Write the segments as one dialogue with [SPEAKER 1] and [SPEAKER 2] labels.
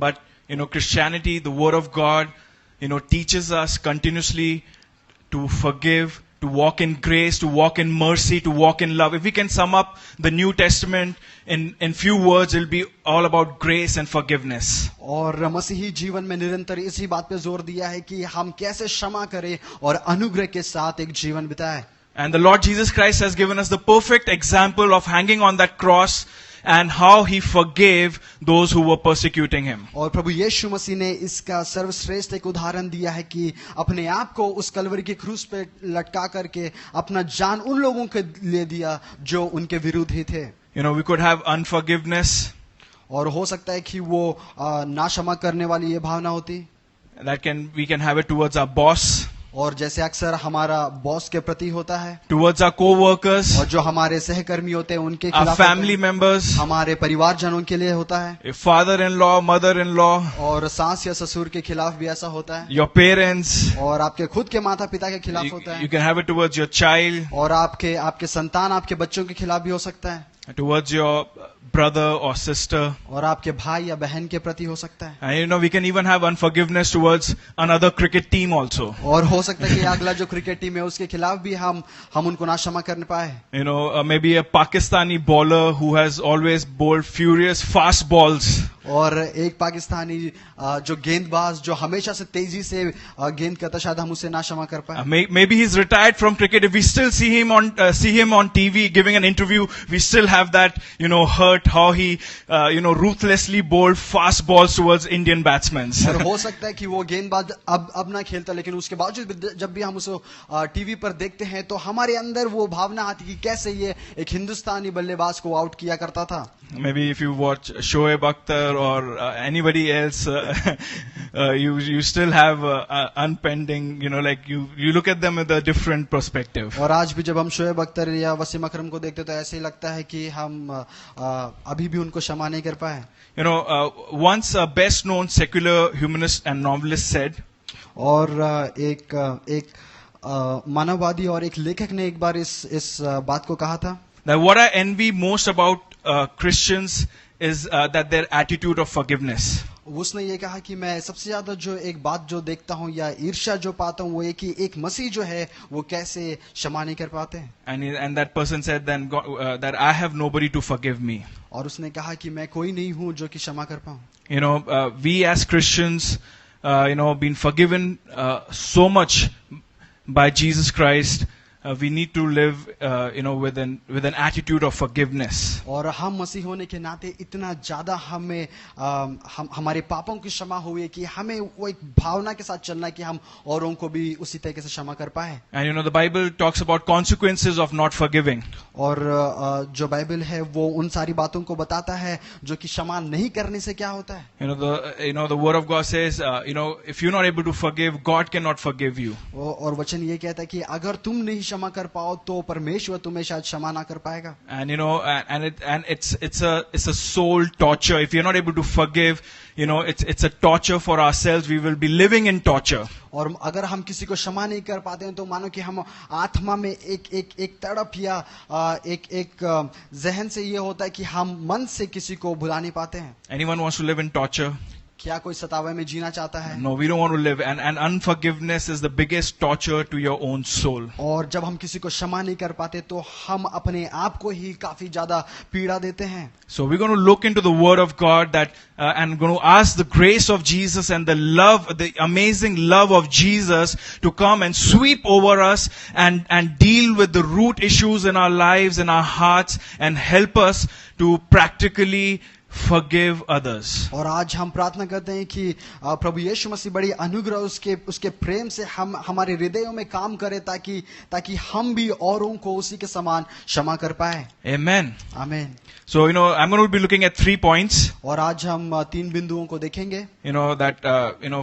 [SPEAKER 1] But, Christianity, the Word of God, teaches us continuously to forgive, to walk in grace, to walk in mercy, to walk in love. If we can sum up the New Testament in few words, it'll be all about grace and forgiveness.
[SPEAKER 2] और मसीही जीवन में निरंतर इसी बात पे जोर दिया है कि हम कैसे क्षमा करें और अनुग्रह के साथ एक जीवन बिताएं.
[SPEAKER 1] And the Lord Jesus Christ has given us the perfect example of hanging on that cross and how he forgave those who were persecuting him.
[SPEAKER 2] और प्रभु यीशु मसीह ने इसका सर्वश्रेष्ठ एक उदाहरण दिया है कि अपने आप को उस कलवरी की क्रूस पे लटका करके अपना जान उन लोगों के लिए दिया जो उनके विरुद्ध ही थे.
[SPEAKER 1] We could have unforgiveness.
[SPEAKER 2] और हो सकता है कि वो ना क्षमा करने वाली ये भावना होती.
[SPEAKER 1] We can have it towards our boss.
[SPEAKER 2] और जैसे अक्सर हमारा बॉस के प्रति होता है.
[SPEAKER 1] Towards our co-workers.
[SPEAKER 2] और जो हमारे सहकर्मी होते हैं उनके
[SPEAKER 1] खिलाफ. Our family members.
[SPEAKER 2] हमारे परिवारजनों के लिए होता है.
[SPEAKER 1] A father-in-law, mother-in-law.
[SPEAKER 2] और सास या ससुर के खिलाफ भी ऐसा होता है.
[SPEAKER 1] Your parents.
[SPEAKER 2] और आपके खुद के माता पिता के खिलाफ होता है.
[SPEAKER 1] You can have it towards your child.
[SPEAKER 2] और आपके संतान आपके बच्चों के खिलाफ भी हो सकता है.
[SPEAKER 1] Towards your brother or sister.
[SPEAKER 2] और आपके भाई या बहन के प्रति हो सकता है.
[SPEAKER 1] And we can even have unforgiveness towards another cricket team also.
[SPEAKER 2] और हो सकता है कि अगला जो क्रिकेट टीम है उसके खिलाफ भी हम उनको ना क्षमा कर पाए.
[SPEAKER 1] Maybe a Pakistani bowler who has always bowled furious fast balls.
[SPEAKER 2] और एक पाकिस्तानी जो गेंदबाज जो हमेशा से तेजी से गेंद करता, शायद हम उसे ना क्षमा कर पाए.
[SPEAKER 1] Maybe he's retired from cricket. If we still see him on TV giving an interview, we still have that hurt how he ruthlessly bowled fast balls towards Indian batsmen.
[SPEAKER 2] और हो सकता है कि वो गेंदबाज अब ना खेलता, लेकिन उसके बावजूद जब भी हम उसे टीवी पर देखते हैं तो हमारे अंदर वो भावना आती कि कैसे ये एक हिंदुस्तानी बल्लेबाज को आउट किया करता था.
[SPEAKER 1] Maybe if you watch Shoaib Akhtar or anybody else, you still have unpending, like you look at them with a different perspective.
[SPEAKER 2] और आज भी जब हम शोएब अख्तर या वसीम अकरम को देखते तो ऐसे ही लगता है कि हम अभी भी उनको क्षमा नहीं कर पाए.
[SPEAKER 1] Once a best known secular humanist and novelist said,
[SPEAKER 2] और एक मानववादी और एक लेखक ने एक बार इस बात को कहा था,
[SPEAKER 1] that what I envy most about Christians is that their attitude of forgiveness.
[SPEAKER 2] उसने ये कहा कि मैं सबसे ज्यादा जो एक बात जो देखता हूँ या ईर्ष्या जो पाता हूँ वो ये कि एक मसीह जो है वो कैसे क्षमा नहीं कर पाते हैं.
[SPEAKER 1] And that person said then that I have nobody to forgive me.
[SPEAKER 2] और उसने कहा कि मैं कोई नहीं हूँ जो कि क्षमा कर पाऊँ.
[SPEAKER 1] We as Christians, been forgiven so much by Jesus Christ. We need to live, with an attitude of forgiveness.
[SPEAKER 2] और हम मसीह होने के नाते इतना ज्यादा हमें हमारे पापों की क्षमा हुई है कि हमें वो एक भावना के साथ चलना है कि हम औरों को भी उसी तरीके से क्षमा कर पाए.
[SPEAKER 1] And the Bible talks about consequences of not forgiving.
[SPEAKER 2] और जो बाइबल है वो उन सारी बातों को बताता है जो कि क्षमा नहीं करने से क्या होता है.
[SPEAKER 1] The Word of God says, if you're not able to forgive, God cannot forgive you.
[SPEAKER 2] और वचन ये कहता है कि अगर तुम नहीं क्षमा कर पाओ तो परमेश्वर तुम्हें शायद क्षमा ना कर पाएगा.
[SPEAKER 1] And it's a soul torture. If you're not able to forgive, it's a torture for ourselves. We will be living in torture.
[SPEAKER 2] और अगर हम किसी को क्षमा नहीं कर पाते हैं तो मानो कि हम आत्मा में एक तड़प या एक जहन से ये होता है कि हम मन से किसी को भुला नहीं पाते हैं.
[SPEAKER 1] Anyone wants to live in torture?
[SPEAKER 2] क्या कोई सतावे में जीना चाहता है?
[SPEAKER 1] No, we don't want to live. And unforgiveness is the biggest torture to your own soul.
[SPEAKER 2] और जब हम किसी को क्षमा नहीं कर पाते तो हम अपने आप को ही काफी ज्यादा पीड़ा देते हैं.
[SPEAKER 1] So we're going to look into the Word of God and going to ask the grace of Jesus and the amazing love of Jesus to come and sweep over us and deal with the root issues in our lives, in our hearts, and help us to practically forgive others.
[SPEAKER 2] और आज हम प्रार्थना करते हैं कि प्रभु यीशु मसीह बड़ी अनुग्रह उसके प्रेम से हमारे हृदयों में काम करे ताकि हम भी औरों को उसी के समान क्षमा कर पाए.
[SPEAKER 1] Amen.
[SPEAKER 2] Amen.
[SPEAKER 1] So I'm going to be looking at 3 points.
[SPEAKER 2] और आज हम 3 बिंदुओं को देखेंगे.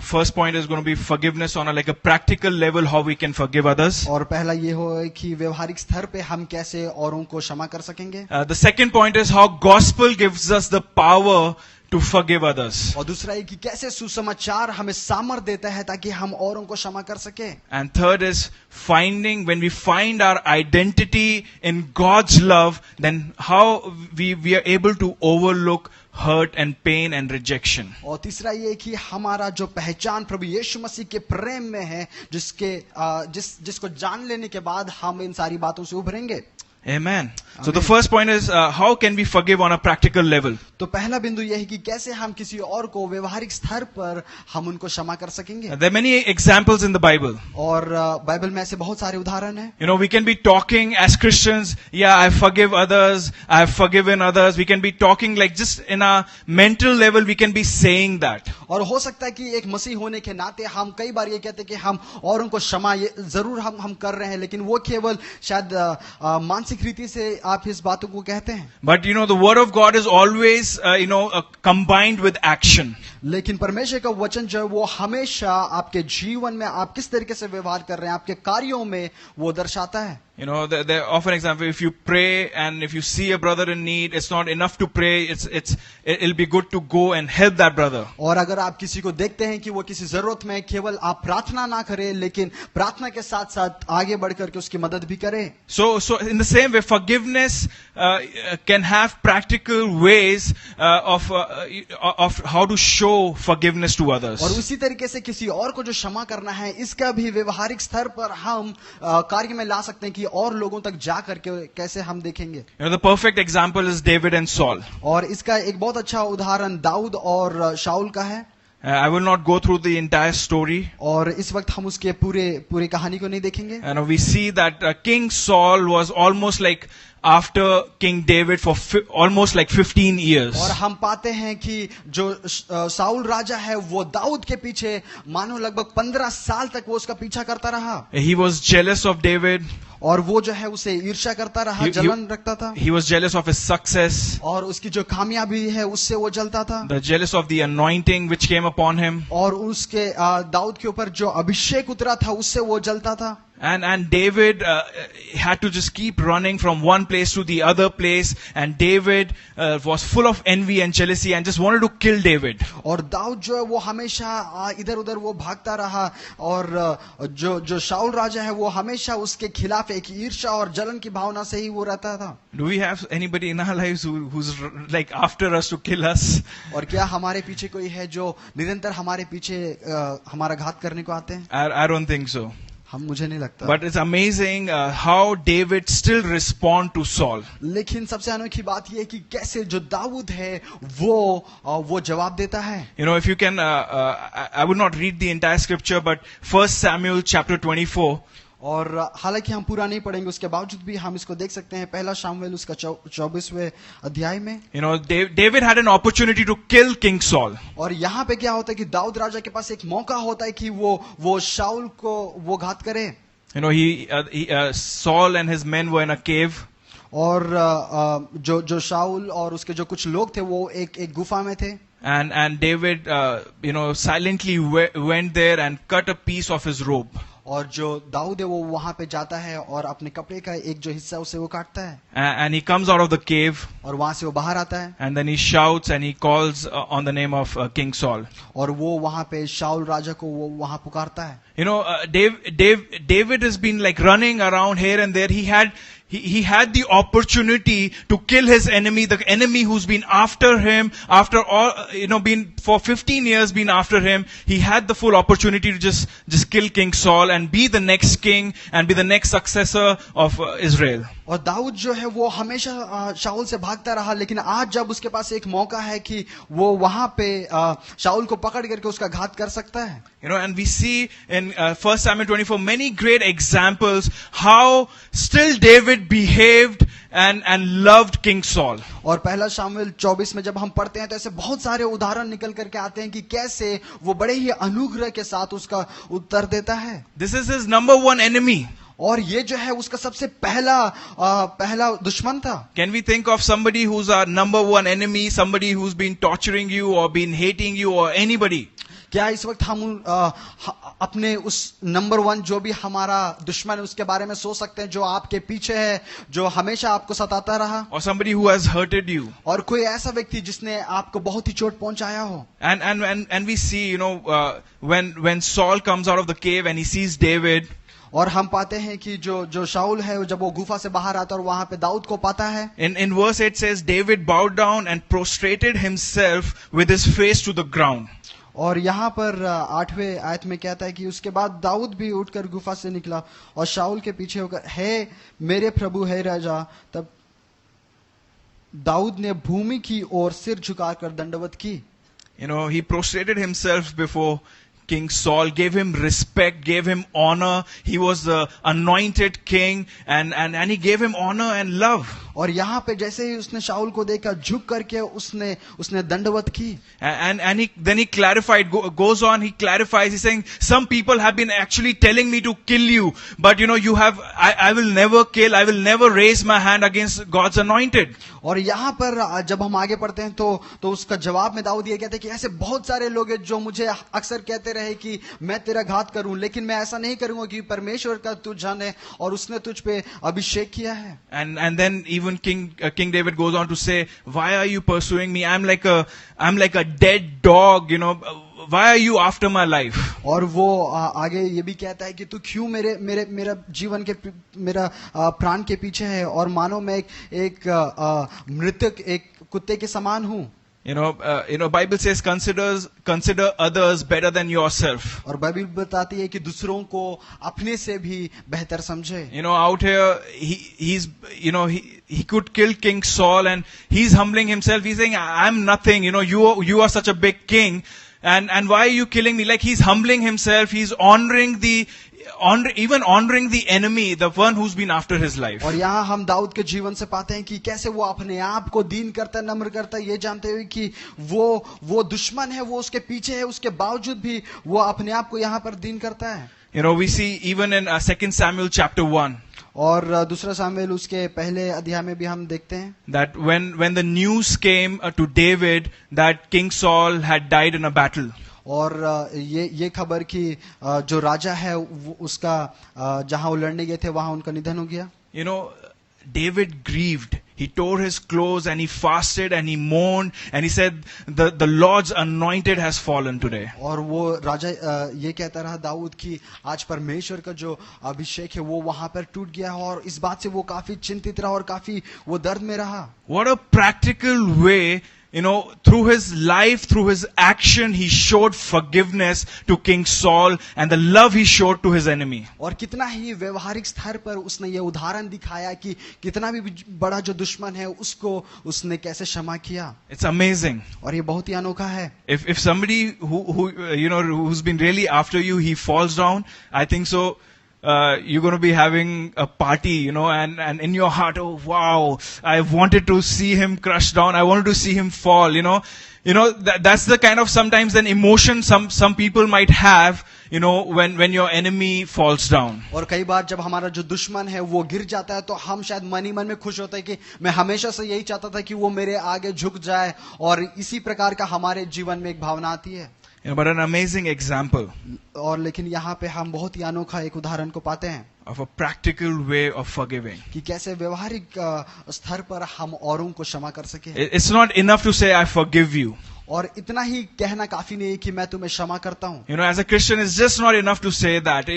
[SPEAKER 1] First point is going to be forgiveness on a practical level, how we can forgive others.
[SPEAKER 2] और पहला ये हो कि व्यवहारिक स्तर पे हम कैसे औरों को क्षमा कर सकेंगे.
[SPEAKER 1] The second point is how gospel gives us the power to forgive others.
[SPEAKER 2] और दूसरा है कि कैसे सुसमाचार हमें सामर्थ देता है ताकि हम औरों को क्षमा कर सके.
[SPEAKER 1] And third is when we find our identity in God's love, then how we are able to overlook hurt and pain and rejection.
[SPEAKER 2] और तीसरा ये कि हमारा जो पहचान प्रभु यीशु मसीह के प्रेम में है, जिसको जान लेने के बाद हम इन सारी बातों से उभरेंगे.
[SPEAKER 1] Amen. So the first point is, how can we forgive on a practical level?
[SPEAKER 2] तो पहला बिंदु यह है कि कैसे हम किसी और को व्यवहारिक स्तर पर हम उनको क्षमा कर सकेंगे.
[SPEAKER 1] There are many examples in the Bible.
[SPEAKER 2] और बाइबल में ऐसे बहुत सारे उदाहरण हैं.
[SPEAKER 1] You know, we can be talking as Christians, yeah, I forgive others, I have forgiven others. We can be talking like just in a mental level, we can be saying that.
[SPEAKER 2] और हो सकता है कि एक मसीह होने के नाते हम कई बार ये कहते हैं कि हम औरों को क्षमा जरूर हम कर रहे हैं, लेकिन वो केवल शायद मानसिक रीति से आप इस बातों को कहते हैं.
[SPEAKER 1] But you know, the word of God is always, combined with action.
[SPEAKER 2] लेकिन परमेश्वर का वचन जो है वो हमेशा आपके जीवन में आप किस तरीके से व्यवहार कर रहे हैं, आपके कार्यों में वो दर्शाता है.
[SPEAKER 1] You know, there often example, if you pray and if you see a brother in need, it's not enough to pray. It'll be good to go and help that brother.
[SPEAKER 2] और अगर आप किसी को देखते हैं कि वो किसी जरूरत में, केवल आप प्रार्थना ना करें, लेकिन प्रार्थना के साथ साथ आगे बढ़कर के उसकी मदद भी करें.
[SPEAKER 1] So in the same way, forgiveness can have practical ways of how to show forgiveness to others.
[SPEAKER 2] और उसी तरीके से किसी और को जो क्षमा करना है, इसका भी व्यवहारिक स्तर पर हम कार्य में ला सकते हैं कि और लोगों तक जा करके कैसे हम देखेंगे.
[SPEAKER 1] You know, the perfect example is David and Saul.
[SPEAKER 2] और इसका एक बहुत अच्छा उदाहरण दाऊद और शाऊल का है.
[SPEAKER 1] I will not go through the entire story.
[SPEAKER 2] और इस वक्त हम उसके पूरे कहानी को नहीं देखेंगे.
[SPEAKER 1] And we see that King Saul was almost like after King David for almost like 15 years.
[SPEAKER 2] और हम पाते हैं कि जो साउल राजा है वो दाऊद के पीछे मानो लगभग 15 साल तक वो उसका पीछा करता रहा.
[SPEAKER 1] He was jealous of David.
[SPEAKER 2] और वो जो है उसे ईर्ष्या करता रहा, जलन रखता था.
[SPEAKER 1] He was jealous of his success.
[SPEAKER 2] और उसकी जो कामयाबी है उससे वो जलता था.
[SPEAKER 1] The jealous of the anointing which came upon him.
[SPEAKER 2] और उसके दाऊद के ऊपर जो अभिषेक उतरा था उससे वो जलता था.
[SPEAKER 1] And David had to just keep running from one place to the other place, and David was full of envy and jealousy and just wanted to kill David.
[SPEAKER 2] और दाऊद जो है वो हमेशा इधर उधर वो भागता रहा, और जो शाऊल राजा है वो हमेशा उसके खिलाफ एक ईर्ष्या और जलन की भावना से ही वो रहता था.
[SPEAKER 1] Do we have anybody in our lives who's like after us to kill us?
[SPEAKER 2] और क्या हमारे पीछे कोई है जो निरंतर हमारे पीछे हमारा घात करने को आते हैं?
[SPEAKER 1] I don't think so.
[SPEAKER 2] मुझे नहीं लगता.
[SPEAKER 1] But it's amazing how David still respond to Saul.
[SPEAKER 2] लेकिन सबसे अनोखी बात यह है कि कैसे जो दाऊद है वो जवाब देता है.
[SPEAKER 1] You know, if you can, I would not read the entire scripture, but 1 Samuel chapter 24.
[SPEAKER 2] और हालांकि हम पूरा नहीं पढ़ेंगे, उसके बावजूद भी हम इसको देख सकते हैं. पहला शामुएल उसका 24वें अध्याय में.
[SPEAKER 1] You know, David had an opportunity to kill King Saul.
[SPEAKER 2] और यहाँ पे क्या होता है कि दाऊद राजा के पास एक मौका होता है कि वो शाऊल को वो घात करे.
[SPEAKER 1] You know, Saul and his men were in a cave.
[SPEAKER 2] और जो शाऊल और उसके जो कुछ लोग थे वो एक गुफा में थे.
[SPEAKER 1] And David, silently went there and cut a piece of his robe.
[SPEAKER 2] और जो दाऊद है वो वहां पे जाता है और अपने कपड़े का एक जो हिस्सा उसे वो काटता है.
[SPEAKER 1] And he comes out of the cave.
[SPEAKER 2] और वहां से वो बाहर आता है.
[SPEAKER 1] And then he shouts and he calls on the name of King Saul.
[SPEAKER 2] और वो वहां पे शाऊल राजा को वो वहां पुकारता है.
[SPEAKER 1] You know, David has been like running around here and there. He had the opportunity to kill his enemy, the enemy who's been after him, after all, been for 15 years been after him. He had the full opportunity to just kill King Saul and be the next king and be the next successor of Israel.
[SPEAKER 2] और दाऊद जो है वो हमेशा शाऊल से भागता रहा, लेकिन आज जब उसके पास एक मौका है कि वो वहां पे शाऊल को पकड़ करके उसका घात कर सकता है.
[SPEAKER 1] You know, and we see in 1 Samuel 24 many great examples how still David behaved and loved King Saul.
[SPEAKER 2] और पहला शामुएल 24 में जब हम पढ़ते हैं तो ऐसे बहुत सारे उदाहरण निकल करके आते हैं कि कैसे वो बड़े ही अनुग्रह के साथ उसका उत्तर देता है.
[SPEAKER 1] This is his number one enemy.
[SPEAKER 2] और ये जो है उसका सबसे पहला दुश्मन था.
[SPEAKER 1] Can we think of somebody who's our number one enemy, somebody who's been torturing you or been hating you or anybody?
[SPEAKER 2] क्या इस वक्त हम अपने उस नंबर 1 जो भी हमारा दुश्मन है उसके बारे में सोच सकते हैं, जो आपके पीछे है, जो हमेशा आपको सताता रहा?
[SPEAKER 1] Or somebody who has hurted you?
[SPEAKER 2] और कोई ऐसा व्यक्ति जिसने आपको बहुत ही चोट पहुंचाया हो?
[SPEAKER 1] And we see, when Saul comes out of the cave and he sees David.
[SPEAKER 2] और हम पाते हैं कि जो शाऊल है जब वो गुफा से बाहर आता है और वहां पे दाऊद को पाता है,
[SPEAKER 1] In verse 8 says, David bowed down and prostrated himself with his face to the ground.
[SPEAKER 2] और यहाँ पर 8वें आयत में कहता है कि उसके बाद दाऊद भी उठकर गुफा से निकला और शाऊल के पीछे होकर, हे मेरे प्रभु, हे राजा। तब दाऊद ने भूमि की ओर सिर झुकाकर दंडवत की।
[SPEAKER 1] You know, he prostrated himself before King Saul, gave him respect, gave him honor. He was the anointed king, and he gave him honor and love.
[SPEAKER 2] और यहाँ पे जैसे ही उसने शाऊल को देखा, झुक करके उसने दंडवत की।
[SPEAKER 1] And then he clarified, goes on, he clarifies, he's saying, some people have been actually telling me to kill you, but I will never kill, I will never raise my hand against God's anointed.
[SPEAKER 2] और यहाँ पर जब हम आगे पढ़ते हैं तो उसका जवाब में दाऊद ये कहते हैं कि ऐसे बहुत सारे लोग हैं जो मुझे अक्सर कहते रहे कि मैं तेरा घात करूं, लेकिन मैं ऐसा नहीं करूंगा कि परमेश्वर का तू जाने और उसने तुझ पे अभिषेक किया है।
[SPEAKER 1] And then even King David goes on to say, why are you pursuing me? I'm like a dead dog, why are you after my life?
[SPEAKER 2] और वो आगे ये भी कहता है कि तू क्यों मेरा जीवन के मेरा प्राण के पीछे है, और मानो मैं एक मृतक, एक कुत्ते के समान हूं।
[SPEAKER 1] Bible says consider others better than yourself.
[SPEAKER 2] और बाइबल बताती है कि दूसरों को अपने से भी बेहतर समझे।
[SPEAKER 1] Out here he could kill King Saul, and he's humbling himself. He's saying, I'm nothing. You are such a big king, and why are you killing me? Like, he's humbling himself. He's honoring the enemy, the one who's been after his life.
[SPEAKER 2] और यहाँ हम दाऊद के जीवन से पाते हैं कि कैसे वो अपने आप को दीन करता है, नम्र करता है, ये जानते हुए कि वो दुश्मन है, वो उसके पीछे है, उसके बावजूद भी वो अपने आप को यहाँ पर दीन करता है।
[SPEAKER 1] We see even in 2 Samuel chapter 1.
[SPEAKER 2] और दूसरा सामुएल उसके पहले अध्याय में भी हम देखते हैं
[SPEAKER 1] that when the news came to David that King Saul had died in a battle.
[SPEAKER 2] और ये खबर कि जो राजा है उसका जहां वो लड़ने गए थे वहां उनका निधन हो गया।
[SPEAKER 1] David grieved. He tore his clothes and he fasted and he mourned and he said, the Lord's anointed has fallen today.
[SPEAKER 2] और वो राजा ये कहता रहा दाऊद कि आज परमेश्वर का जो अभिषेक है वो वहां पर टूट गया है, और इस बात से वो काफी चिंतित रहा और काफी वो दर्द में रहा।
[SPEAKER 1] What a practical way, through his life, through his action, he showed forgiveness to King Saul and the love he showed to his enemy.
[SPEAKER 2] और कितना ही व्यवहारिक स्तर पर उसने ये उदाहरण दिखाया कि कितना भी बड़ा जो दुश्मन है उसको उसने कैसे क्षमा किया।
[SPEAKER 1] It's amazing.
[SPEAKER 2] और ये बहुत ही अनोखा है।
[SPEAKER 1] If somebody who's been really after you, he falls down, I think so. You're going to be having a party, and in your heart, oh wow, I wanted to see him crush down. I wanted to see him fall, that's the kind of sometimes an emotion some people might have, when your enemy falls down.
[SPEAKER 2] और कई बार जब हमारा जो दुश्मन है वो गिर जाता है तो हम शायद मन ही मन में खुश होते हैं कि मैं हमेशा से यही चाहता था कि वो मेरे आगे झुक जाए, और इसी प्रकार का हमारे जीवन में एक भावना आती है।
[SPEAKER 1] But an amazing example
[SPEAKER 2] और लेकिन यहाँ पे हम बहुत ही अनोखा एक उदाहरण को पाते हैं
[SPEAKER 1] of a practical way of forgiving.
[SPEAKER 2] कि कैसे व्यवहारिक स्तर पर हम औरों को क्षमा कर सके।
[SPEAKER 1] It's not enough to say I forgive you.
[SPEAKER 2] और इतना ही कहना काफी नहीं है कि मैं तुम्हें क्षमा करता हूँ।
[SPEAKER 1] As a Christian, it's just not enough to say that.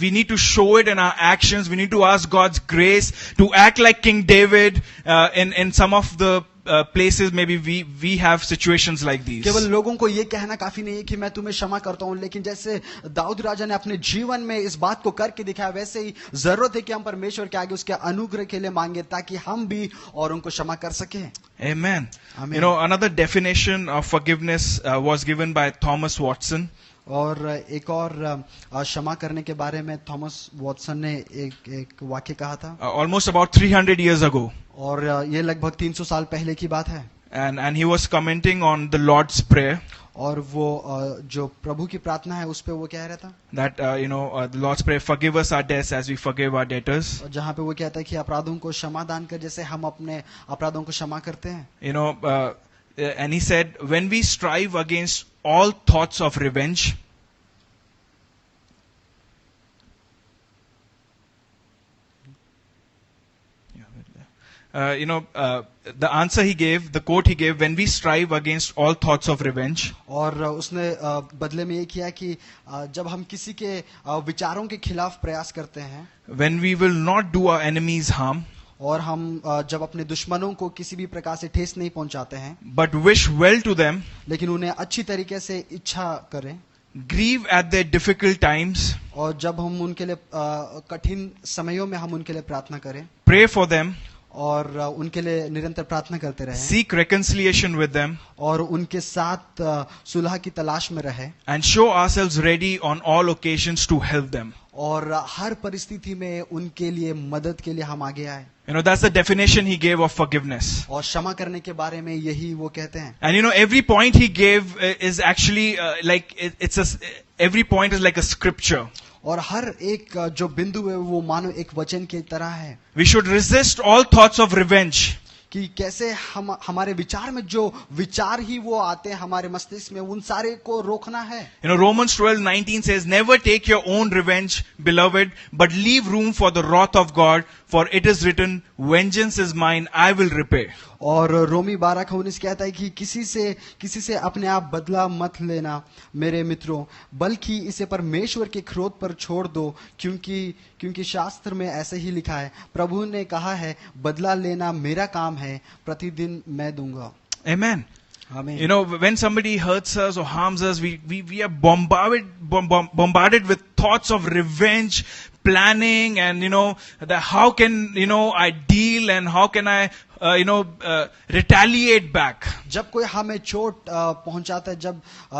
[SPEAKER 1] We need to show it in our actions. We need to ask God's grace to act like King David in some of the places. Maybe we have situations like these.
[SPEAKER 2] केवल लोगों को ये कहना काफी नहीं है कि मैं तुम्हें क्षमा करता हूँ, लेकिन जैसे दाऊद राजा ने अपने जीवन में इस बात को करके दिखाया, वैसे ही जरूरत है कि हम परमेश्वर के आगे उसके अनुग्रह के लिए मांगे ताकि हम भी औरों को क्षमा कर सके।
[SPEAKER 1] Amen.
[SPEAKER 2] Amen.
[SPEAKER 1] Another definition of forgiveness was given by Thomas Watson.
[SPEAKER 2] और एक और क्षमा करने के बारे में थॉमस वॉटसन ने एक वाक्य कहा था।
[SPEAKER 1] Almost about 300 years ago.
[SPEAKER 2] और ये लगभग 300 साल पहले की बात है।
[SPEAKER 1] And he was commenting on the Lord's Prayer.
[SPEAKER 2] और वो जो प्रभु की प्रार्थना है उस पे वो कह रहा था
[SPEAKER 1] that the Lord's Prayer, forgive us our debts as we forgive our debtors.
[SPEAKER 2] जहाँ पे वो कहता है कि अपराधों को क्षमा दान कर जैसे हम अपने अपराधों को क्षमा करते हैं।
[SPEAKER 1] And he said, when we strive against all thoughts of revenge, the answer he gave, the quote he gave, when we strive against all thoughts of revenge,
[SPEAKER 2] और उसने बदले में ये किया कि जब हम किसी के विचारों के खिलाफ प्रयास करते हैं,
[SPEAKER 1] when we will not do our enemies harm,
[SPEAKER 2] और हम जब अपने दुश्मनों को किसी भी प्रकार से ठेस नहीं पहुंचाते हैं,
[SPEAKER 1] but wish well to them,
[SPEAKER 2] लेकिन उन्हें अच्छी तरीके से इच्छा करें,
[SPEAKER 1] grieve at their difficult times,
[SPEAKER 2] और जब हम उनके लिए कठिन समयों में हम उनके लिए प्रार्थना करें
[SPEAKER 1] pray for them,
[SPEAKER 2] और उनके लिए निरंतर प्रार्थना करते रहें,
[SPEAKER 1] seek reconciliation with them,
[SPEAKER 2] और उनके साथ सुलह की तलाश में रहें,
[SPEAKER 1] and show ourselves ready on all occasions to help them.
[SPEAKER 2] और हर परिस्थिति में उनके लिए मदद के लिए हम आगे आए.
[SPEAKER 1] That's the definition he gave of forgiveness.
[SPEAKER 2] और क्षमा करने के बारे में यही वो कहते हैं.
[SPEAKER 1] And every point he gave is actually every point is like a scripture.
[SPEAKER 2] और हर एक जो बिंदु है वो मानो एक वचन की तरह है.
[SPEAKER 1] We should resist all thoughts of revenge.
[SPEAKER 2] कि कैसे हम हमारे विचार में जो विचार ही वो आते हैं हमारे मस्तिष्क में, उन सारे को रोकना है.
[SPEAKER 1] Romans 12:19 says, "Never take your own revenge, beloved, but leave room for the wrath of God, for it is written, vengeance is mine, I will repay."
[SPEAKER 2] और रोमी 12:19 कहता है कि किसी से अपने आप बदला मत लेना मेरे मित्रों, बल्कि इसे परमेश्वर के क्रोध पर छोड़ दो, क्योंकि शास्त्र में ऐसे ही लिखा है, प्रभु ने कहा है, बदला लेना मेरा काम है, प्रतिदिन मैं दूंगा.
[SPEAKER 1] Amen.
[SPEAKER 2] Amen.
[SPEAKER 1] When somebody hurts us or harms us, we are bombarded with thoughts of revenge, planning, and how can I deal and how can I retaliate back.
[SPEAKER 2] जब कोई हमें चोट पहुंचाता है,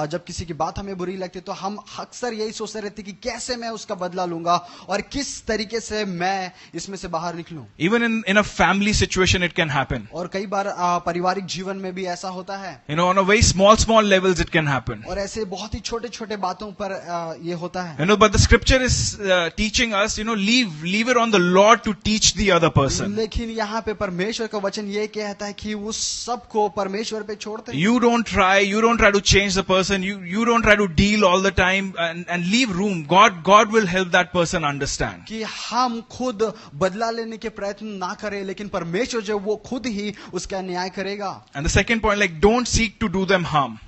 [SPEAKER 2] जब किसी की बात हमें बुरी लगती है, तो हम अक्सर यही सोचते रहते हैं कि कैसे मैं उसका बदला लूंगा और किस तरीके से मैं इसमें से बाहर निकलूं.
[SPEAKER 1] Even in a family situation it can happen.
[SPEAKER 2] और कई बार पारिवारिक जीवन में भी ऐसा होता है.
[SPEAKER 1] On a very small levels it can happen.
[SPEAKER 2] और ऐसे बहुत ही छोटे बातों पर ये होता है.
[SPEAKER 1] But the scripture is teaching us, leave it on the Lord to teach the other person.
[SPEAKER 2] लेकिन यहाँ पे परमेश्वर का वचन ये कहता है कि उस सब को परमेश्वर पे छोड़ते हैं.
[SPEAKER 1] You don't try to change the person. You don't try to deal all the time and leave room. God will help that person understand.
[SPEAKER 2] कि हम खुद बदला लेने के प्रयत्न ना करें, लेकिन परमेश्वर जो वो खुद ही उसका न्याय करेगा.
[SPEAKER 1] And the second point, don't seek to do them harm.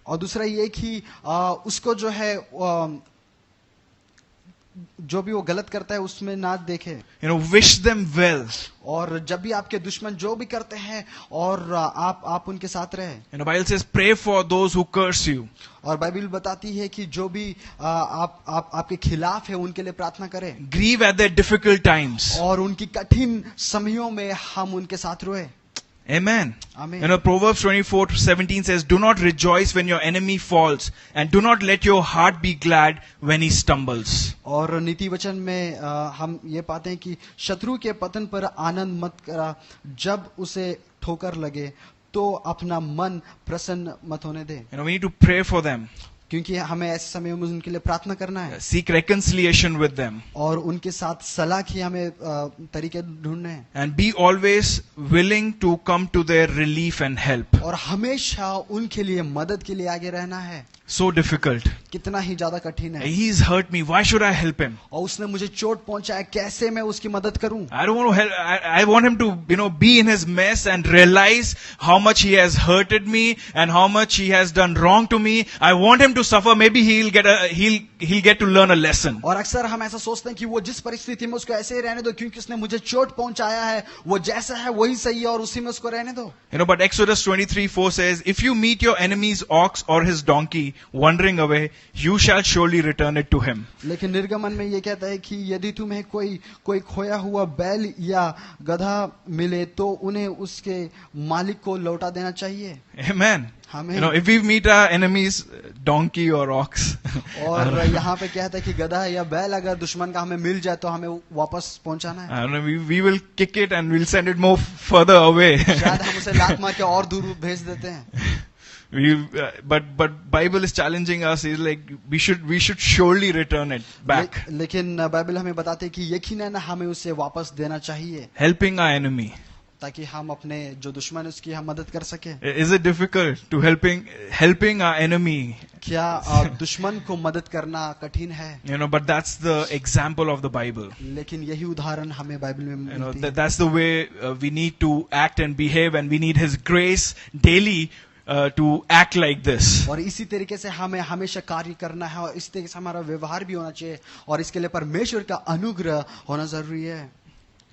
[SPEAKER 2] और दूसरा ये कि उसको जो है जो भी वो गलत करता है उसमें ना देखे.
[SPEAKER 1] Wish them well.
[SPEAKER 2] और जब भी आपके दुश्मन जो भी करते हैं और आप उनके साथ रहे.
[SPEAKER 1] Bible says pray for those who curse you.
[SPEAKER 2] और बाइबल बताती है कि जो भी आपके खिलाफ है उनके लिए प्रार्थना करें.
[SPEAKER 1] Grieve at their difficult times.
[SPEAKER 2] और उनकी कठिन समयों में हम उनके साथ रोए.
[SPEAKER 1] Amen.
[SPEAKER 2] Amen.
[SPEAKER 1] Proverbs 24:17 says, "Do not rejoice when your enemy falls, and do not let your heart be glad when he stumbles."
[SPEAKER 2] और नीति वचन में हम ये पाते हैं कि शत्रु के पतन पर आनंद मत करा, जब उसे ठोकर लगे तो अपना मन प्रसन्न मत होने दे.
[SPEAKER 1] We need to pray for them.
[SPEAKER 2] क्योंकि हमें ऐसे समय में उनके लिए प्रार्थना करना है.
[SPEAKER 1] Seek reconciliation with them.
[SPEAKER 2] और उनके साथ सलाह की हमें तरीके ढूंढने हैं.
[SPEAKER 1] And be always willing to come to their relief and help.
[SPEAKER 2] और हमेशा उनके लिए मदद के लिए आगे रहना है.
[SPEAKER 1] So difficult.
[SPEAKER 2] कितना ही ज्यादा कठिन है.
[SPEAKER 1] He's hurt me. Why should I help him?
[SPEAKER 2] और उसने मुझे चोट पहुंचाया, कैसे मैं उसकी मदद करूं?
[SPEAKER 1] I don't want to help. I want him to be in his mess and realize how much he has hurted me and how much he has done wrong to me. I want him to suffer. Maybe he'll get to learn a lesson.
[SPEAKER 2] और अक्सर हम ऐसा सोचते हैं कि वो जिस परिस्थिति में उसको ऐसे ही रहने दो, क्योंकि उसने मुझे चोट पहुंचाया है, वो जैसा है वही सही है और उसी में उसको रहने दो.
[SPEAKER 1] But Exodus 23:4 says, "If you meet your enemy's ox or his donkey wandering away, you shall surely return it to him."
[SPEAKER 2] लेकिन निर्गमन में ये कहता है कि यदि तुम्हें कोई खोया हुआ बैल या गधा मिले तो उन्हें उसके मालिक को लौटा देना चाहिए.
[SPEAKER 1] Amen.
[SPEAKER 2] Amen.
[SPEAKER 1] If we meet our enemies donkey or ox,
[SPEAKER 2] और यहाँ पे कहता है कि गधा या बैल अगर दुश्मन का हमें मिल जाए तो हमें वापस पहुंचाना है.
[SPEAKER 1] I don't know, we will kick it and we'll send it more further away.
[SPEAKER 2] शायद हम उसे लात मार के और दूर भेज देते हैं.
[SPEAKER 1] But Bible is challenging us. Is like we should surely return it back.
[SPEAKER 2] लेकिन बाइबल हमें बताते है कि यकीनन हमें उसे वापस देना चाहिए.
[SPEAKER 1] Helping our enemy.
[SPEAKER 2] ताकि हम अपने जो दुश्मन है उसकी हम मदद कर सके।
[SPEAKER 1] Is it difficult to helping our enemy?
[SPEAKER 2] क्या दुश्मन को मदद करना कठिन है?
[SPEAKER 1] But that's the example of the Bible.
[SPEAKER 2] लेकिन यही उदाहरण हमें बाइबल में मिलती है।
[SPEAKER 1] That's the way we need to act and behave, and we need His grace daily to act like this.
[SPEAKER 2] और इसी तरीके से हमें हमेशा कार्य करना है और इस तरीके से हमारा व्यवहार भी होना चाहिए और इसके लिए परमेश्वर का अनुग्रह होना जरूरी है।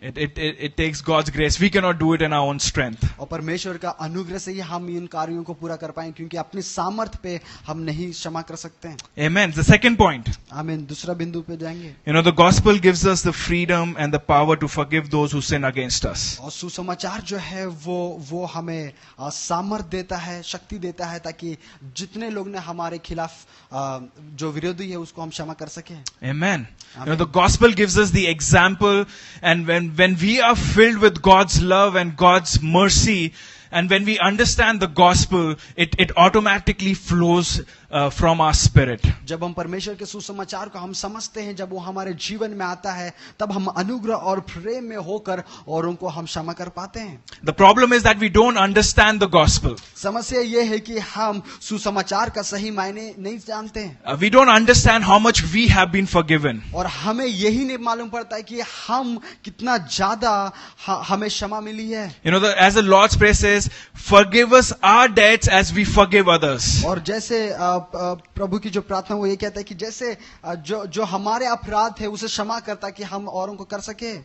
[SPEAKER 1] It takes God's grace. We cannot do it in our own strength.
[SPEAKER 2] और परमेश्वर का अनुग्रह से ही हम इन कार्यों को पूरा कर पाएंगे क्योंकि अपनी सामर्थ पे हम नहीं क्षमा कर सकते हैं।
[SPEAKER 1] Amen. The second point.
[SPEAKER 2] आमीन। दूसरा बिंदु पे जाएंगे।
[SPEAKER 1] The gospel gives us the freedom and the power to forgive those who sin against us.
[SPEAKER 2] और सुसमाचार जो है वो हमें सामर्थ देता है, शक्ति देता है ताकि जितने लोग ने हमारे खिलाफ जो विरोधी है उसको हम क्षमा कर सकें।
[SPEAKER 1] Amen. The gospel gives us the example, and when we are filled with God's love and God's mercy, and when we understand the gospel, it automatically flows from our spirit.
[SPEAKER 2] जब हम परमेश्वर के सुसमाचार को हम समझते हैं, जब वो हमारे जीवन में आता है, तब हम अनुग्रह और प्रेम में होकर औरों को हम क्षमा कर पाते हैं।
[SPEAKER 1] The problem is that we don't understand the gospel.
[SPEAKER 2] समस्या ये है कि हम सुसमाचार का सही मायने नहीं जानते हैं।
[SPEAKER 1] We don't understand how much we have been forgiven.
[SPEAKER 2] और हमें यही नहीं मालूम पड़ता है कि हम कितना ज्यादा हमें क्षमा मिली है।
[SPEAKER 1] As the Lord's Prayer says, forgive us our debts as we forgive others.
[SPEAKER 2] और जैसे प्रभु की जो प्रार्थना वो ये कहता है कि जैसे जो हमारे अपराध है उसे क्षमा करता कि हम औरों को कर सके।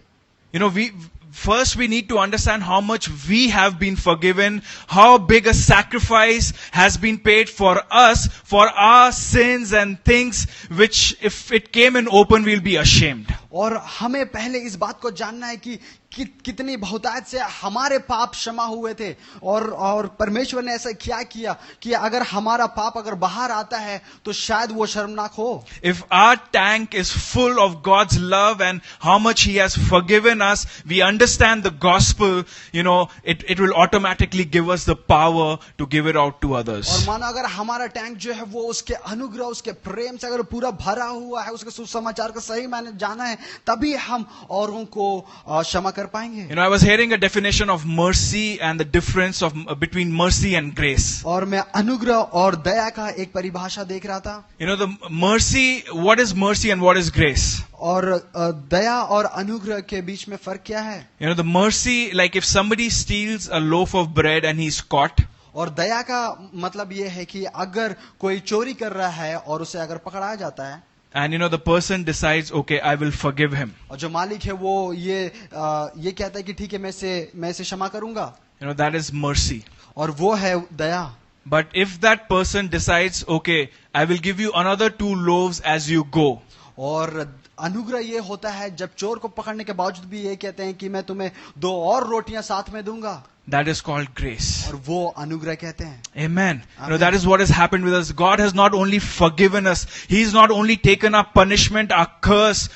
[SPEAKER 1] First we need to understand how much we have been forgiven, how big a sacrifice has been paid for us, for our sins and things which if it came in open we'll be ashamed.
[SPEAKER 2] और हमें पहले इस बात को जानना है कि कितनी बहुतायत से हमारे पाप क्षमा हुए थे और परमेश्वर ने ऐसा क्या किया कि अगर हमारा पाप अगर बाहर आता है तो शायद वो शर्मनाक हो।
[SPEAKER 1] If our tank is full of God's love and how much He has forgiven us, we understand the gospel, it will automatically give us the power to give it out to others.
[SPEAKER 2] और मानो अगर हमारा tank जो है वो उसके अनुग्रह उसके प्रेम से अगर पूरा भरा हुआ है, उसके सुसमाचार का सही मायने जाना है, तभी हम औरों को क्षमा कर पाएंगे।
[SPEAKER 1] I was hearing a definition of mercy and the difference between mercy and grace.
[SPEAKER 2] और मैं अनुग्रह और दया का एक परिभाषा देख रहा था।
[SPEAKER 1] The mercy, what is mercy and what is grace?
[SPEAKER 2] और दया और अनुग्रह के बीच में फर्क क्या है?
[SPEAKER 1] The mercy, like if somebody steals a loaf of bread and he's caught.
[SPEAKER 2] और दया का मतलब ये है कि अगर कोई चोरी कर रहा है और उसे अगर पकड़ाया जाता है,
[SPEAKER 1] and the person decides, okay, I will forgive him.
[SPEAKER 2] और जो मालिक है वो ये कहता है कि ठीक है मैं इसे क्षमा करूंगा।
[SPEAKER 1] That is mercy.
[SPEAKER 2] और वो है दया।
[SPEAKER 1] But if that person decides, okay, I will give you another 2 loaves as you go.
[SPEAKER 2] और अनुग्रह ये होता है जब चोर को पकड़ने के बावजूद भी ये कहते हैं कि मैं तुम्हें 2 और रोटियां साथ में दूंगा।
[SPEAKER 1] That is called grace.
[SPEAKER 2] और वो अनुग्रह कहते हैं।
[SPEAKER 1] Amen. That is what has happened with us. God has not only forgiven us, He's not only taken our punishment, our curse,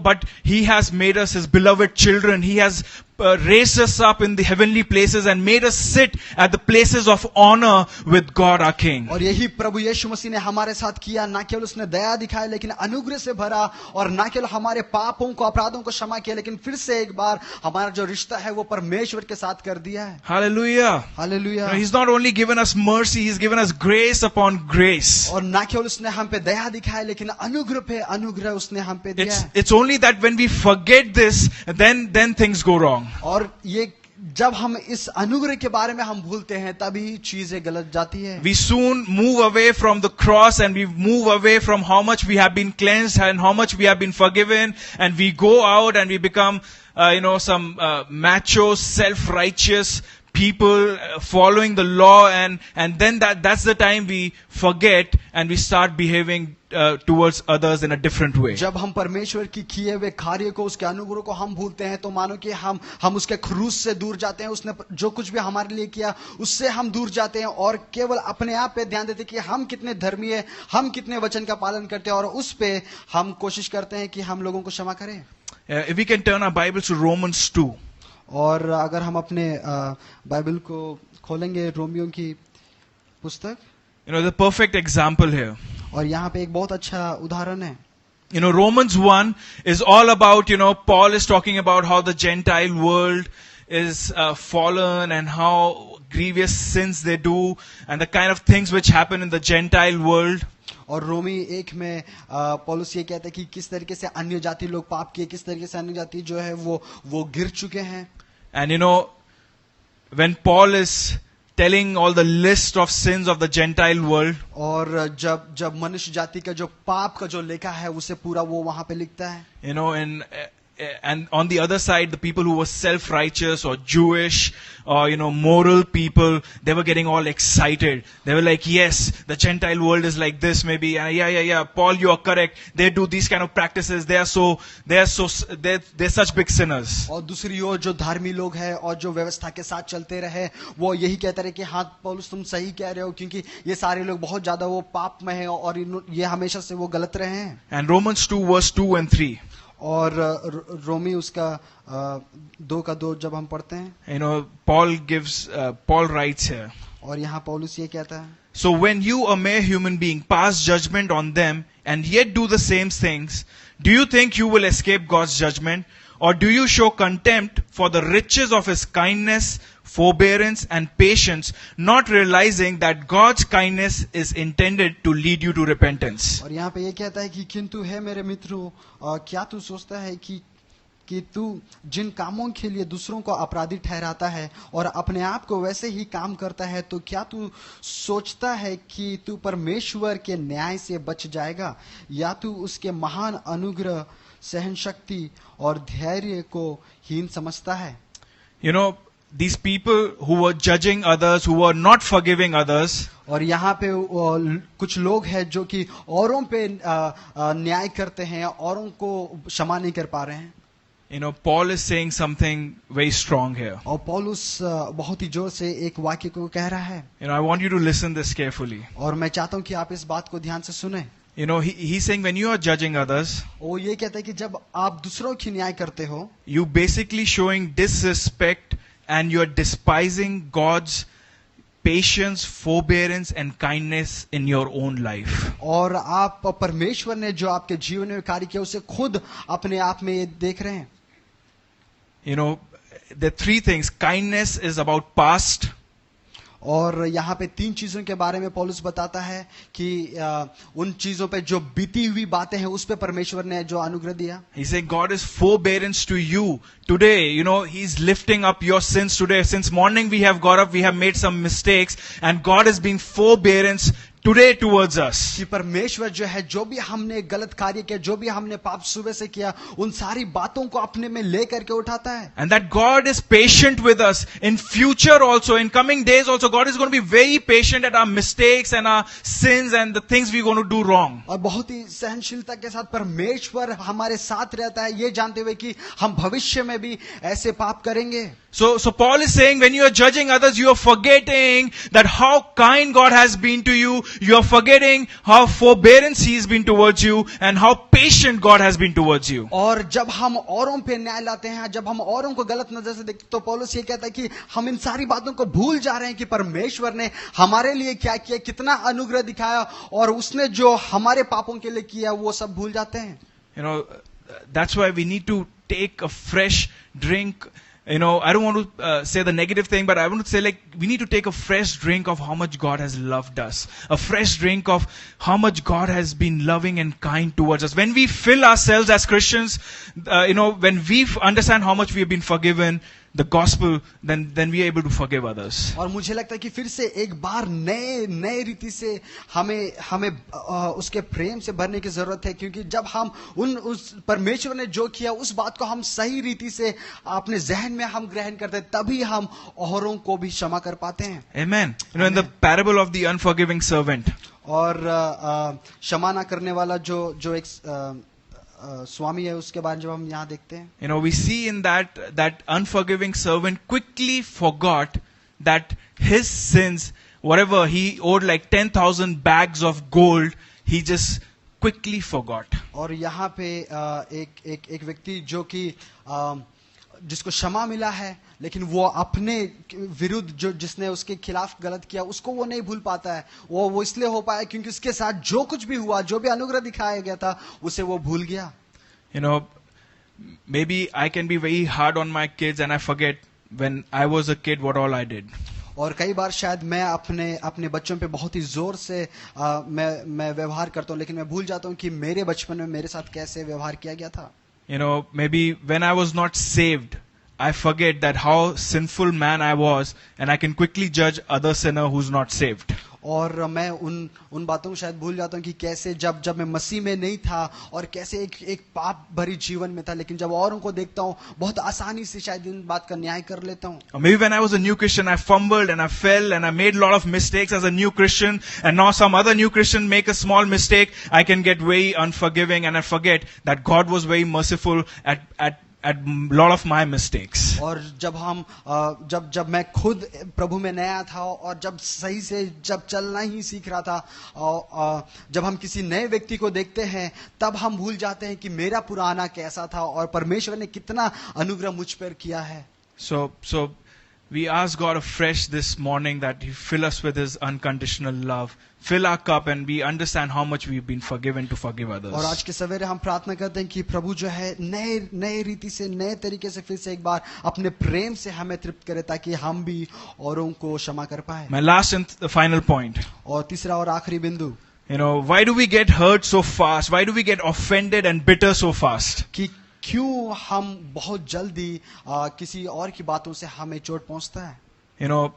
[SPEAKER 1] but He has made us His beloved children. He has raised us up in the heavenly places and made us sit at the places of honor with God our King.
[SPEAKER 2] और यही प्रभु यीशु मसीह ने हमारे साथ किया। ना केवल उसने दया दिखाई लेकिन अनुग्रह से भरा, और ना केवल हमारे पापों को अपराधों को क्षमा किया लेकिन फिर से एक बार हमारा जो रिश्ता है वो परमेश्वर के साथ कर दिया है।
[SPEAKER 1] Hallelujah.
[SPEAKER 2] Hallelujah.
[SPEAKER 1] He's not only given us mercy, He's given us grace upon grace.
[SPEAKER 2] और ना केवल उसने हम पे दया दिखाई लेकिन अनुग्रह पे अनुग्रह उसने हम पे दिया है।
[SPEAKER 1] It's only that when we forget this, then things go wrong.
[SPEAKER 2] और ये जब हम इस अनुग्रह के बारे में हम भूलते हैं तभी चीजें गलत जाती है।
[SPEAKER 1] We soon move away from the cross and we move away from how much we have been cleansed and how much we have been forgiven, and we go out and we become some macho, self-righteous people following the law, and then that's the time we forget and we start behaving towards others in a different way.
[SPEAKER 2] जब हम परमेश्वर की किए हुए कार्य को उसके अनुग्रह को हम भूलते हैं तो मानो कि हम उसके क्रूस से दूर जाते हैं। उसने जो कुछ भी हमारे लिए किया उससे हम दूर जाते हैं और केवल अपने आप पे ध्यान देते हैं कि हम कितने धर्मी है, हम कितने वचन का पालन करते हैं, और उस पे हम कोशिश करते हैं कि हम लोगों को क्षमा करें।
[SPEAKER 1] If we can turn our Bibles to Romans 2.
[SPEAKER 2] और अगर हम अपने बाइबल को खोलेंगे रोमियो की पुस्तक,
[SPEAKER 1] the perfect example here.
[SPEAKER 2] और यहाँ पे एक बहुत अच्छा उदाहरण है।
[SPEAKER 1] Romans 1 is all about, Paul is talking about how the Gentile world is fallen and how grievous sins they do and the kind of things which happen in the Gentile world.
[SPEAKER 2] और रोमी 1 में पौलुस ये कहता है कि किस तरीके से अन्य जाति लोग पाप किए, किस तरीके से अन्य जाति जो है वो गिर चुके हैं.
[SPEAKER 1] And you know, when Paul is telling all the list of sins of the Gentile world,
[SPEAKER 2] और जब मनुष्य जाति का जो पाप का जो लेखा है उसे पूरा वो वहां पे लिखता है.
[SPEAKER 1] you know, and on the other side, the people who were self-righteous or Jewish or, moral people, they were getting all excited. They were like, yes, the Gentile world is like this maybe. Yeah, Paul, you are correct. They do these kind of practices. They're such big sinners.
[SPEAKER 2] और दूसरी ओर जो धार्मी लोग हैं और जो व्यवस्था के साथ चलते रहे, वो यही कहते रहे कि हाँ पौलुस तुम सही कह रहे हो, क्योंकि ये सारे लोग बहुत ज्यादा वो पाप में हैं और ये हमेशा से वो गलत रहे हैं.
[SPEAKER 1] And Romans 2 verse 2 and 3.
[SPEAKER 2] और रोमी उसका 2 का 2 जब हम पढ़ते हैं,
[SPEAKER 1] Paul writes here.
[SPEAKER 2] और यहाँ पौलुस ये कहता है,
[SPEAKER 1] So when you, a mere human being, pass judgment on them and yet do the same things, do you think you will escape God's judgment? Or do you show contempt for the riches of His kindness, forbearance and patience, not realizing that God's kindness is intended to lead you to repentance?
[SPEAKER 2] और यहाँ पे ये कहता है कि किंतु है मेरे मित्रों, क्या तू सोचता है कि तू जिन कामों के लिए दूसरों को अपराधी ठहराता है और अपने आप को वैसे ही काम करता है, तो क्या तू सोचता है कि तू परमेश्वर के न्याय से बच जाएगा, या तू उसके महान अनुग्रह, सहन शक्ति और धैर्य को हीन समझता है?
[SPEAKER 1] These people who were judging others, who were not forgiving others,
[SPEAKER 2] और यहाँ पे कुछ लोग हैं जो कि औरों पे न्याय करते हैं, औरों को क्षमा नहीं कर पा रहे हैं.
[SPEAKER 1] Paul is saying something very strong here.
[SPEAKER 2] और पौलुस बहुत ही जोर से एक वाक्य को कह रहा है.
[SPEAKER 1] I want you to listen this carefully.
[SPEAKER 2] और मैं चाहता हूँ कि आप इस बात को ध्यान से सुने.
[SPEAKER 1] He's saying when you are judging others,
[SPEAKER 2] वो ये कहता है कि जब आप दूसरों की न्याय करते हो,
[SPEAKER 1] you basically showing disrespect and you are despising God's patience, forbearance and kindness in your own life.
[SPEAKER 2] और आप परमेश्वर ने जो आपके जीवन में कार्य किया उसे खुद अपने आप में देख रहे हैं.
[SPEAKER 1] There are 3 things. Kindness is about past.
[SPEAKER 2] और यहाँ पे 3 चीजों के बारे में पौलुस बताता है कि उन चीजों पे जो बीती हुई बातें हैं उस पे परमेश्वर ने जो अनुग्रह दिया.
[SPEAKER 1] He said God is forbearance to you today. He's lifting up your sins today. Since morning we have got up, we have made some mistakes, and God has been forbearance today towards us.
[SPEAKER 2] कि परमेश्वर जो है, जो भी हमने गलत कार्य किया, जो भी हमने पाप सुबह से किया, उन सारी बातों को अपने में ले करके उठाता है.
[SPEAKER 1] And that God is patient with us in future also, in coming days also. God is going to be very patient at our mistakes and our sins and the things we're going to do wrong.
[SPEAKER 2] और बहुत ही सहनशीलता के साथ परमेश्वर हमारे साथ रहता है, ये जानते हुए कि हम भविष्य में भी ऐसे पाप करेंगे.
[SPEAKER 1] So Paul is saying when you are judging others, you are forgetting that how kind God has been to you. You are forgetting how forbearance He has been towards you and how patient God has been towards you.
[SPEAKER 2] और जब हम औरों पे न्याय लाते हैं, जब हम औरों को गलत नजर से देखते, तो पौलुस ये कहता है कि हम इन सारी बातों को भूल जा रहे हैं कि परमेश्वर ने हमारे लिए क्या किया, कितना अनुग्रह दिखाया, और उसने जो हमारे पापों के लिए किया वो सब भूल जाते हैं.
[SPEAKER 1] That's why we need to take a fresh drink. I don't want to say the negative thing, but I want to say we need to take a fresh drink of how much God has loved us. A fresh drink of how much God has been loving and kind towards us. When we fill ourselves as Christians, when we understand how much we have been forgiven, the gospel, then we are able to forgive others.
[SPEAKER 2] और मुझे लगता है कि फिर से एक बार नए रीति से हमें उसके प्रेम से भरने की जरूरत है, क्योंकि जब हम उस परमेश्वर ने जो किया उस बात को हम सही रीति से अपने जहन में हम ग्रहण करते हैं, तभी हम औरों को भी क्षमा कर पाते हैं.
[SPEAKER 1] Amen. In the parable of the unforgiving servant,
[SPEAKER 2] और क्षमा ना करने वाला जो एक स्वामी है, उसके बारे में जब हम यहाँ देखते हैं,
[SPEAKER 1] we see in that unforgiving servant quickly forgot that his sins, whatever he owed, like 10,000 bags of gold, he just quickly forgot.
[SPEAKER 2] और यहाँ पे एक व्यक्ति जो कि जिसको क्षमा मिला है, लेकिन वो अपने विरुद्ध जिसने उसके खिलाफ गलत किया उसको वो नहीं भूल पाता है. वो इसलिए हो पाया क्योंकि उसके साथ जो कुछ भी हुआ, जो भी अनुग्रह दिखाया गया था, उसे वो भूल गया.
[SPEAKER 1] Maybe I can be very hard on my kids and I forget when I was a kid, what all I did.
[SPEAKER 2] और कई बार शायद मैं अपने अपने बच्चों पे बहुत ही जोर से मैं व्यवहार करता हूँ, लेकिन मैं भूल जाता हूँ कि मेरे बचपन में मेरे साथ कैसे व्यवहार किया गया था.
[SPEAKER 1] You know, maybe when I was not saved, I forget that how sinful man I was, and I can quickly judge other sinner who's not saved.
[SPEAKER 2] और मैं उन बातों को शायद भूल जाता हूँ कि कैसे जब मैं मसीह में नहीं था और कैसे एक पाप भरी जीवन में था, लेकिन जब औरों को देखता हूँ बहुत आसानी से शायद इन बात का न्याय कर लेता हूँ.
[SPEAKER 1] Or maybe when I was a new Christian, I fumbled and I fell and I made a lot of mistakes as a new Christian, and now some other new Christian make a small mistake, I can get very unforgiving and I forget that God was very merciful at lot of my mistakes.
[SPEAKER 2] और जब मैं खुद प्रभु में नया था और जब सही से जब चलना ही सीख रहा था, और जब हम किसी नए व्यक्ति को देखते हैं तब हम भूल जाते हैं कि मेरा पुराना कैसा था और परमेश्वर ने कितना अनुग्रह मुझ पर किया है.
[SPEAKER 1] So we ask God afresh this morning that He fill us with His unconditional love, fill our cup, and we understand how much we've been forgiven to forgive others.
[SPEAKER 2] और आज के सवेरे हम प्रार्थना करते हैं कि प्रभु जो है नए रीति से नए तरीके से फिर से एक बार अपने प्रेम से हमें तृप्त करे, ताकि हम भी औरों को क्षमा कर पाए.
[SPEAKER 1] My last and the final point.
[SPEAKER 2] और तीसरा और आखिरी बिंदु,
[SPEAKER 1] You know, why do we get hurt so fast? Why do we get offended and bitter so fast?
[SPEAKER 2] कि क्यों हम बहुत जल्दी किसी और की बातों से हमें चोट पहुंचता है.
[SPEAKER 1] You know,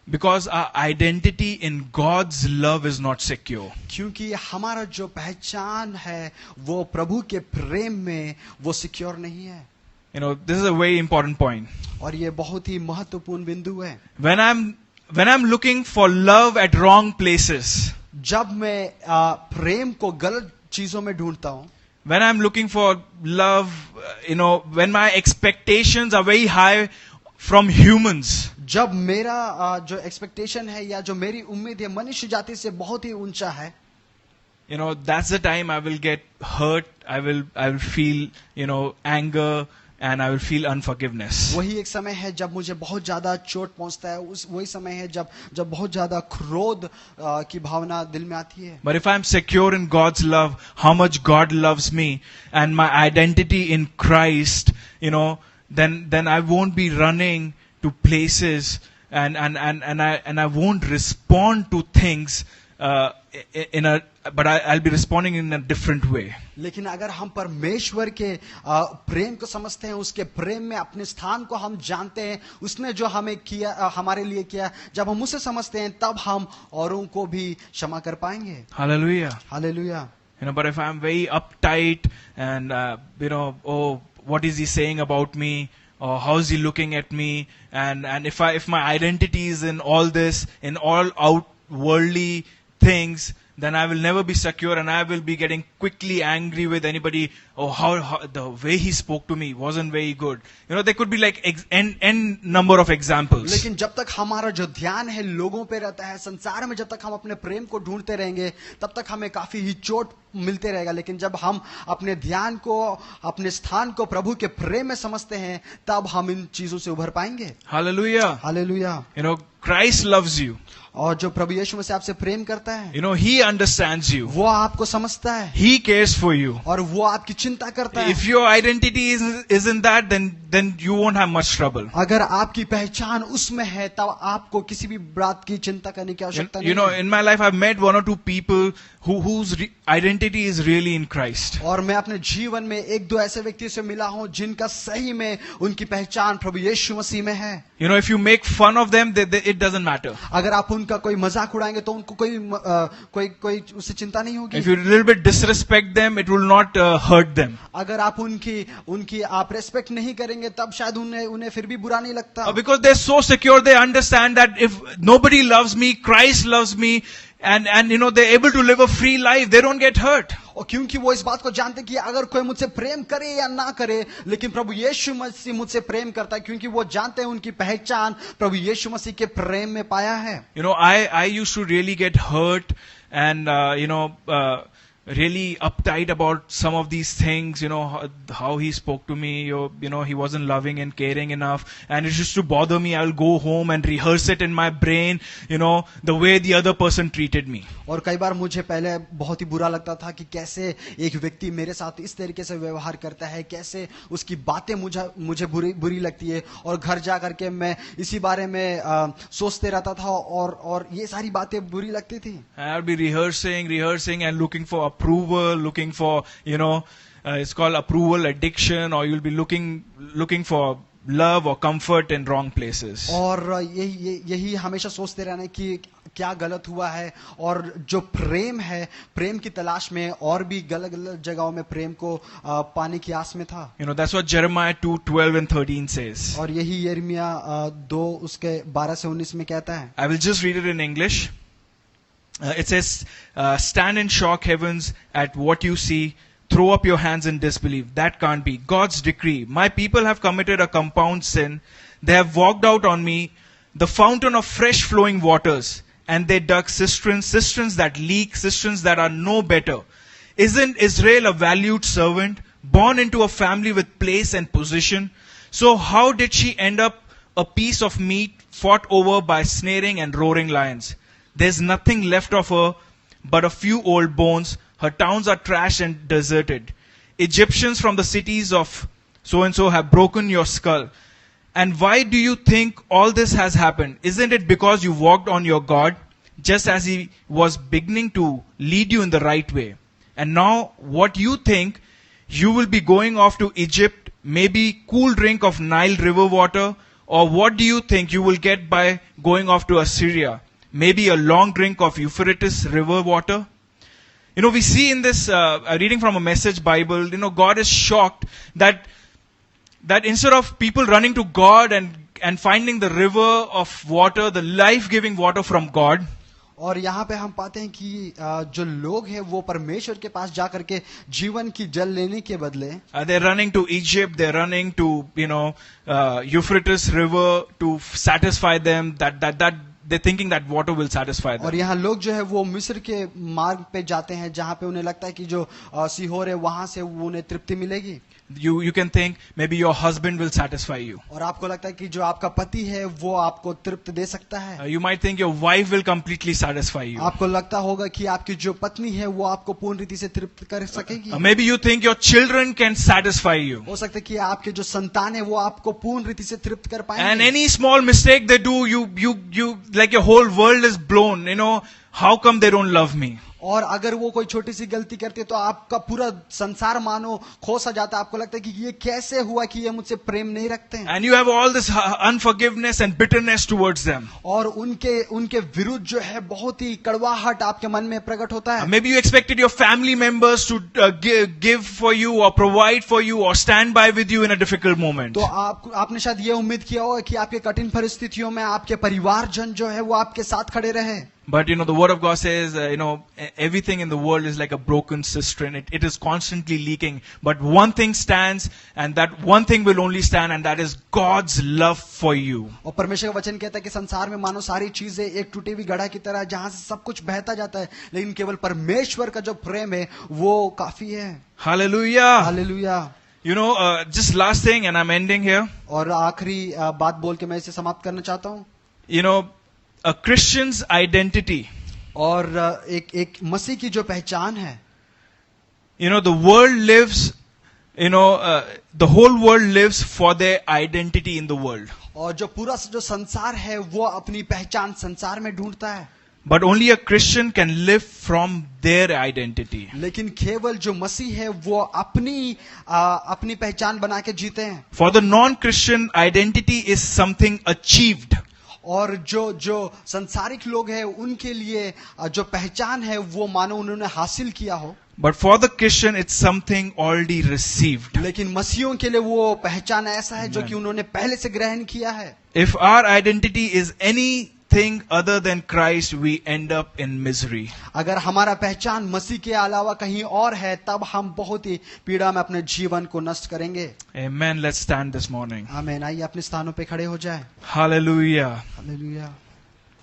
[SPEAKER 1] because our identity in God's love is not secure.
[SPEAKER 2] क्योंकि हमारा जो पहचान है वो प्रभु के प्रेम में वो सिक्योर नहीं है.
[SPEAKER 1] You know, this is a very important point.
[SPEAKER 2] और ये बहुत ही महत्वपूर्ण बिंदु है.
[SPEAKER 1] When I'm looking for love at wrong places,
[SPEAKER 2] जब मैं प्रेम को गलत चीजों में ढूंढता हूँ,
[SPEAKER 1] when I'm looking for love, you know, when my expectations are very high from humans,
[SPEAKER 2] जब मेरा जो एक्सपेक्टेशन है या जो मेरी उम्मीद है मनुष्य जाति से बहुत ही ऊंचा है,
[SPEAKER 1] you know, that's the time I will get hurt. I will feel, you know, anger, and I will feel unforgiveness.
[SPEAKER 2] वही एक समय है जब मुझे बहुत ज्यादा चोट पहुंचता है. वही समय है जब बहुत ज्यादा क्रोध की भावना दिल में आती है.
[SPEAKER 1] But if I'm secure in God's love, how much God loves me, and my identity in Christ, you know, then I won't be running to places and I won't respond to things but I'll be responding in a different way.
[SPEAKER 2] लेकिन अगर हम परमेश्वर के प्रेम को समझते हैं, उसके प्रेम में अपने स्थान को हम जानते हैं, उसने जो हमें किया, हमारे लिए किया, जब हम उसे समझते हैं तब हम औरों को भी क्षमा कर पाएंगे.
[SPEAKER 1] Hallelujah.
[SPEAKER 2] Hallelujah.
[SPEAKER 1] You know, but if I'm very uptight and you know, oh, what is he saying about me? Or how is he looking at me? And if my identity is in all this, in all outworldly things, then I will never be secure, and I will be getting quickly angry with anybody. Oh, how the way he spoke to me wasn't very good. You know, there could be like n number of examples.
[SPEAKER 2] लेकिन जब तक हमारा जो ध्यान है लोगों पे रहता है, संसार में जब तक हम अपने प्रेम को ढूंढते रहेंगे, तब तक हमें काफी ही चोट मिलते रहेगा. लेकिन जब हम अपने ध्यान को, अपने स्थान को प्रभु के प्रेम में समझते हैं, तब हम इन चीजों से उभर पाएंगे.
[SPEAKER 1] Hallelujah.
[SPEAKER 2] Hallelujah.
[SPEAKER 1] You know, Christ loves you.
[SPEAKER 2] और जो प्रभु यीशु मसीह आपसे प्रेम करता है,
[SPEAKER 1] You know, He understands you.
[SPEAKER 2] वो आपको समझता है
[SPEAKER 1] He cares for you.
[SPEAKER 2] और वो आपकी चिंता करता है.
[SPEAKER 1] If your identity isn't that, then you won't have much trouble.
[SPEAKER 2] अगर आपकी पहचान उसमें है, तब आपको किसी भी बात की चिंता करने की आवश्यकता नहीं
[SPEAKER 1] You know,
[SPEAKER 2] है.
[SPEAKER 1] in my life, I've met one or two people whose identity is really in Christ.
[SPEAKER 2] और मैं अपने जीवन में एक दो ऐसे व्यक्ति से मिला हूं जिनका सही में उनकी पहचान प्रभु यीशु मसीह में है.
[SPEAKER 1] You know, if you make fun of them, it doesn't matter.
[SPEAKER 2] अगर आप उनका कोई मजाक उड़ाएंगे तो उनको कोई उससे चिंता नहीं होगी.
[SPEAKER 1] If you a little bit disrespect them, it will not hurt them.
[SPEAKER 2] अगर आप उनकी आप रेस्पेक्ट नहीं करेंगे, तब शायद उन्हें फिर भी बुरा नहीं लगता.
[SPEAKER 1] Because they're so secure, they understand that if nobody loves me, Christ loves me, and you know, they're able to live a free life, they don't get hurt.
[SPEAKER 2] और क्योंकि वो इस बात को जानते हैं कि अगर कोई मुझसे प्रेम करे या ना करे, लेकिन प्रभु यीशु मसीह मुझसे प्रेम करता है, क्योंकि वो जानते हैं उनकी पहचान प्रभु यीशु मसीह के प्रेम में पाया है.
[SPEAKER 1] You know, I used to really get hurt, and you know, really uptight about some of these things, how he spoke to me, he wasn't loving and caring enough, and it used to bother me. I'll go home and rehearse it in my brain, the way the other person treated me.
[SPEAKER 2] और कई बार मुझे पहले बहुत ही बुरा लगता था कि कैसे एक व्यक्ति मेरे साथ इस तरीके से व्यवहार करता है, कैसे उसकी बातें मुझे बुरी लगती है, और घर जा करके मैं इसी बारे में सोचते रहता था, और ये सारी बातें बुरी लगती थी.
[SPEAKER 1] I'll be rehearsing and looking for approval, looking for, it's called approval addiction, or you'll be looking for love or comfort in wrong places.
[SPEAKER 2] और यही हमेशा सोचते रहना कि क्या गलत हुआ है, और जो प्रेम है, प्रेम की तलाश में, और भी गलत जगहों में प्रेम को पाने की आस में था.
[SPEAKER 1] That's what Jeremiah 2:12 and 13 says.
[SPEAKER 2] और यही यिर्मयाह 2 उसके 12 से 19 में कहता है.
[SPEAKER 1] I will just read it in English. It says, stand in shock, heavens, at what you see. Throw up your hands in disbelief. That can't be. God's decree. My people have committed a compound sin. They have walked out on me, the fountain of fresh flowing waters, and they dug cisterns that leak, cisterns that are no better. Isn't Israel a valued servant, born into a family with place and position? So how did she end up a piece of meat fought over by snaring and roaring lions? There's nothing left of her but a few old bones. Her towns are trashed and deserted. Egyptians from the cities of so-and-so have broken your skull. And why do you think all this has happened? Isn't it because you walked on your God, just as he was beginning to lead you in the right way? And now what you think, you will be going off to Egypt, maybe cool drink of Nile river water? Or what do you think you will get by going off to Assyria? Maybe a long drink of Euphrates river water? We see in this reading from a Message Bible, God is shocked that instead of people running to God and finding the river of water, the life-giving water from God,
[SPEAKER 2] और यहाँ पे हम पाते हैं कि जो लोग हैं वो परमेश्वर के पास जाकर के जीवन की जल लेने के बदले
[SPEAKER 1] they're running to Egypt, they're running to Euphrates river to satisfy them, that they're thinking that water will satisfy them.
[SPEAKER 2] और यहाँ लोग जो है वो मिस्र के मार्ग पे जाते हैं जहाँ पे उन्हें लगता है कि जो सीहोर है वहां से उन्हें तृप्ति मिलेगी.
[SPEAKER 1] You can think maybe your husband will satisfy you.
[SPEAKER 2] और आपको लगता है कि जो आपका पति है वो आपको तृप्त दे सकता है.
[SPEAKER 1] You might think your wife will completely satisfy you.
[SPEAKER 2] आपको लगता होगा कि आपकी जो पत्नी है वो आपको पूर्ण रीति से तृप्त कर सकेगी.
[SPEAKER 1] Maybe you think your children can satisfy you.
[SPEAKER 2] हो सकता है कि आपके जो संतान है वो आपको पूर्ण रीति से तृप्त कर पाएंगे.
[SPEAKER 1] And any small mistake they do, you like your whole world is blown. How come they don't love me?
[SPEAKER 2] और अगर वो कोई छोटी सी गलती करती है तो आपका पूरा संसार मानो खो सा जाता है. आपको लगता है कि ये कैसे हुआ कि ये मुझसे प्रेम नहीं रखते हैं.
[SPEAKER 1] And you have all this unforgiveness and bitterness towards them.
[SPEAKER 2] और उनके विरुद्ध जो है बहुत ही कड़वाहट आपके मन में प्रकट होता है.
[SPEAKER 1] Maybe you expected your family members to give for you or provide for you or stand by with you in a difficult moment.
[SPEAKER 2] तो आपने शायद ये उम्मीद किया होगा कि आपके कठिन परिस्थितियों में आपके परिवारजन जो है वो आपके साथ खड़े रहे.
[SPEAKER 1] But the word of God says, everything in the world is like a broken cistern. It is constantly leaking. But one thing stands, and that one thing will only stand, and that is God's love for you.
[SPEAKER 2] और परमेश्वर का वचन कहता है कि संसार में मानो सारी चीजें एक टूटी हुई घड़ा की तरह जहां से सब कुछ बहता जाता है, लेकिन केवल परमेश्वर का जो प्रेम है वो काफी है.
[SPEAKER 1] Hallelujah.
[SPEAKER 2] Hallelujah.
[SPEAKER 1] Just last thing, and I'm ending here.
[SPEAKER 2] और आखिरी बात बोल के मैं इसे समाप्त करना चाहता हूँ.
[SPEAKER 1] A Christian's identity.
[SPEAKER 2] और एक मसीह की जो पहचान है.
[SPEAKER 1] The world lives, the whole world lives for their identity in the world.
[SPEAKER 2] और जो पूरा जो संसार है वो अपनी पहचान संसार में ढूंढता है.
[SPEAKER 1] But only a Christian can live from their identity.
[SPEAKER 2] लेकिन केवल जो मसीह है वो अपनी पहचान बना के जीते हैं.
[SPEAKER 1] For the non-Christian, identity is something achieved.
[SPEAKER 2] और जो संसारिक लोग हैं उनके लिए जो पहचान है वो मानो उन्होंने हासिल किया हो.
[SPEAKER 1] But for the Christian, it's something already received.
[SPEAKER 2] लेकिन मसीहियों के लिए वो पहचान ऐसा है जो कि उन्होंने पहले से ग्रहण किया है.
[SPEAKER 1] If our identity is anything other than Christ, we end up in misery.
[SPEAKER 2] अगर हमारा पहचान मसीह के अलावा कहीं और है तब हम बहुत ही पीड़ा में अपने जीवन को नष्ट करेंगे.
[SPEAKER 1] Amen. Let's stand this morning.
[SPEAKER 2] आमीन. आइए अपने स्थानों पे खड़े हो जाएं.
[SPEAKER 1] Hallelujah.
[SPEAKER 2] हालेलुया.